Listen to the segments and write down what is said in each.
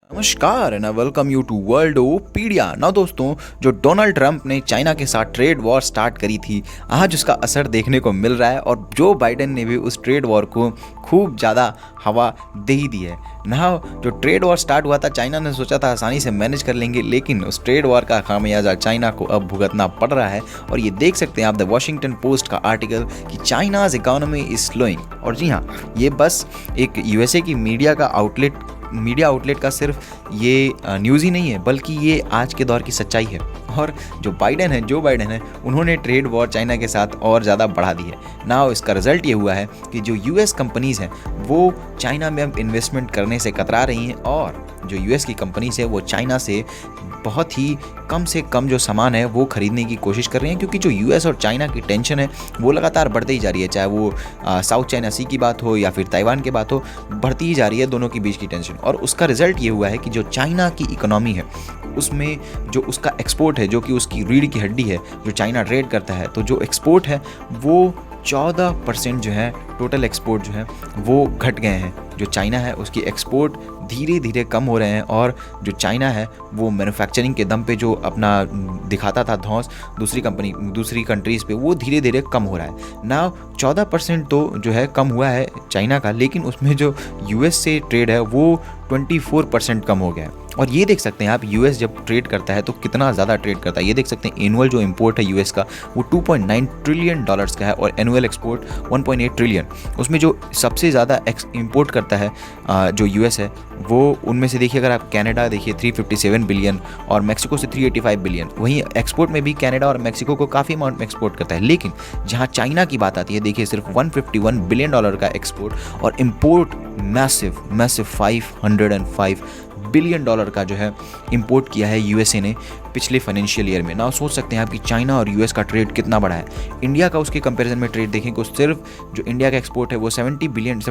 नमस्कार and welcome you to world opedia. ना दोस्तों, जो डोनाल्ड ट्रंप ने चाइना के साथ ट्रेड वॉर स्टार्ट करी थी, आज उसका असर देखने को मिल रहा है और जो बाइडेन ने भी उस ट्रेड वॉर को खूब ज़्यादा हवा दे ही दी है ना। जो ट्रेड वॉर स्टार्ट हुआ था, चाइना ने सोचा था आसानी से मैनेज कर लेंगे, लेकिन उस ट्रेड वॉर का खामियाजा चाइना को अब भुगतना पड़ रहा है। और ये देख सकते हैं आप द वॉशिंगटन पोस्ट का आर्टिकल कि चाइनाज इकोनॉमी इज स्लोइंग। और जी हाँ, ये बस एक यूएसए की मीडिया आउटलेट का सिर्फ ये न्यूज़ ही नहीं है, बल्कि ये आज के दौर की सच्चाई है। और जो बाइडेन है उन्होंने ट्रेड वॉर चाइना के साथ और ज़्यादा बढ़ा दी है ना। इसका रिजल्ट ये हुआ है कि जो यूएस कंपनीज़ हैं वो चाइना में अब इन्वेस्टमेंट करने से कतरा रही हैं, और जो यूएस की कंपनीज़ है वो चाइना से बहुत ही कम से कम जो सामान है वो खरीदने की कोशिश कर रही हैं, क्योंकि जो यूएस और चाइना की टेंशन है वो लगातार बढ़ती ही जा रही है। चाहे वो साउथ चाइना सी की बात हो या फिर ताइवान की बात हो, बढ़ती ही जा रही है दोनों के बीच की टेंशन। और उसका रिजल्ट ये हुआ है कि जो चाइना की इकोनॉमी है उसमें जो उसका एक्सपोर्ट है, जो कि उसकी रीढ़ की हड्डी है, जो चाइना ट्रेड करता है, तो जो एक्सपोर्ट है वो 14% जो है टोटल एक्सपोर्ट जो है वो घट गए हैं। जो चाइना है उसकी एक्सपोर्ट धीरे धीरे कम हो रहे हैं, और जो चाइना है वो मैन्युफैक्चरिंग के दम पे जो अपना दिखाता था धौंस दूसरी कंट्रीज़ पे, वो धीरे धीरे कम हो रहा है ना। 14% तो जो है कम हुआ है चाइना का, लेकिन उसमें जो यूएस से ट्रेड है वो 24% कम हो गया है। और ये देख सकते हैं आप, यूएस जब ट्रेड करता है तो कितना ज़्यादा ट्रेड करता है। ये देख सकते हैं एनुअल जो इंपोर्ट है यूएस का वो $2.9 ट्रिलियन का है, और एनुअल एक्सपोर्ट 1.8 ट्रिलियन। उसमें जो सबसे ज़्यादा इंपोर्ट करता है जो यूएस है वो, उनमें से देखिए अगर आप कनाडा देखिए 357 बिलियन और मैक्सिको से 385 बिलियन। वहीं एक्सपोर्ट में भी कनाडा और मैक्सिको को काफ़ी अमाउंट में एक्सपोर्ट करता है। लेकिन जहाँ चाइना की बात आती है, देखिए सिर्फ $151 बिलियन का एक्सपोर्ट, और इम्पोर्ट मैसिव $505 बिलियन का जो है इंपोर्ट किया है यूएसए ने पिछले फाइनेंशियल ईयर में ना। सोच सकते हैं आप कि चाइना और यूएस का ट्रेड कितना बड़ा है। इंडिया का उसके कंपैरिजन में ट्रेड देखें तो सिर्फ जो इंडिया का एक्सपोर्ट है वो 73 बिलियन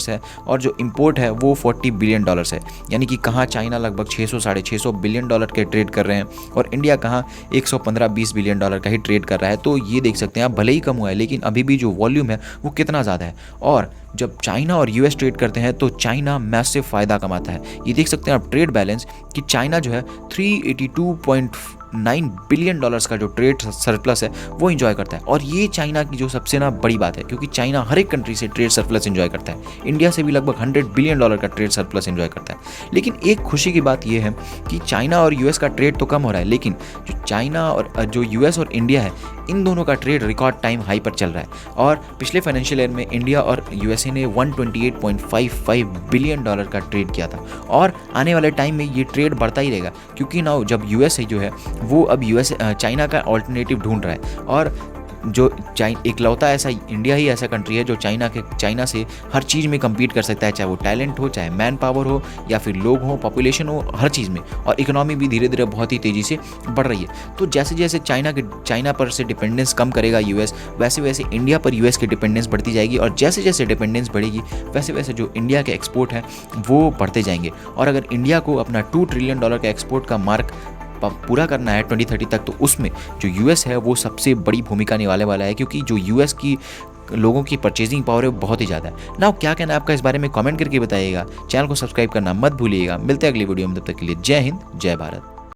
है, और जो इंपोर्ट है वो $40 बिलियन है। यानी कि कहाँ चाइना लगभग 600-650 बिलियन के ट्रेड कर रहे हैं, और इंडिया कहाँ 115-20 बिलियन का ही ट्रेड कर रहा है। तो ये देख सकते हैं आप, भले ही कम हुआ है लेकिन अभी भी जो वॉल्यूम है वो कितना ज़्यादा है। और जब चाइना और यूएस ट्रेड करते हैं तो चाइना मैसिव फ़ायदा कमाता है। ये देख सकते हैं आप ट्रेड बैलेंस कि चाइना जो है 382.9 बिलियन का जो ट्रेड सरप्लस है वो एंजॉय करता है। और ये चाइना की जो सबसे बड़ी बात है, क्योंकि चाइना हर एक कंट्री से ट्रेड सरप्लस एंजॉय करता है। इंडिया से भी लगभग $100 बिलियन का ट्रेड सरप्लस एंजॉय करता है। लेकिन एक खुशी की बात यह है कि चाइना और यूएस का ट्रेड तो कम हो रहा है, लेकिन जो चाइना और जो यूएस और इंडिया है, इन दोनों का ट्रेड रिकॉर्ड टाइम हाई पर चल रहा है। और पिछले फाइनेंशियल ईयर में इंडिया और यूएसए ने $128.55 बिलियन का ट्रेड किया था, और आने वाले टाइम में ये ट्रेड बढ़ता ही रहेगा, क्योंकि ना जब यूएसए जो है वो अब चाइना का ऑल्टरनेटिव ढूंढ रहा है। और जो इकलौता ऐसा इंडिया ही ऐसा कंट्री है जो चाइना से हर चीज़ में कम्पीट कर सकता है, चाहे वो टैलेंट हो, चाहे मैन पावर हो, या फिर लोग हो, पॉपुलेशन हो, हर चीज़ में। और इकोनॉमी भी धीरे धीरे बहुत ही तेज़ी से बढ़ रही है। तो जैसे जैसे चाइना पर से डिपेंडेंस कम करेगा यूएस, वैसे वैसे इंडिया पर यूएस की डिपेंडेंस बढ़ती जाएगी, और जैसे जैसे डिपेंडेंस बढ़ेगी वैसे वैसे जो इंडिया के एक्सपोर्ट हैं वो बढ़ते जाएंगे। और अगर इंडिया को अपना $2 ट्रिलियन का एक्सपोर्ट का मार्क पूरा करना है 2030 तक, तो उसमें जो यूएस है वो सबसे बड़ी भूमिका निभाने वाला है, क्योंकि जो यूएस की लोगों की परचेजिंग पावर है वो बहुत ही ज़्यादा है ना। क्या कहना है आपका इस बारे में कमेंट करके बताइएगा। चैनल को सब्सक्राइब करना मत भूलिएगा। मिलते हैं अगली वीडियो में, तब तक के लिए जय हिंद, जय भारत।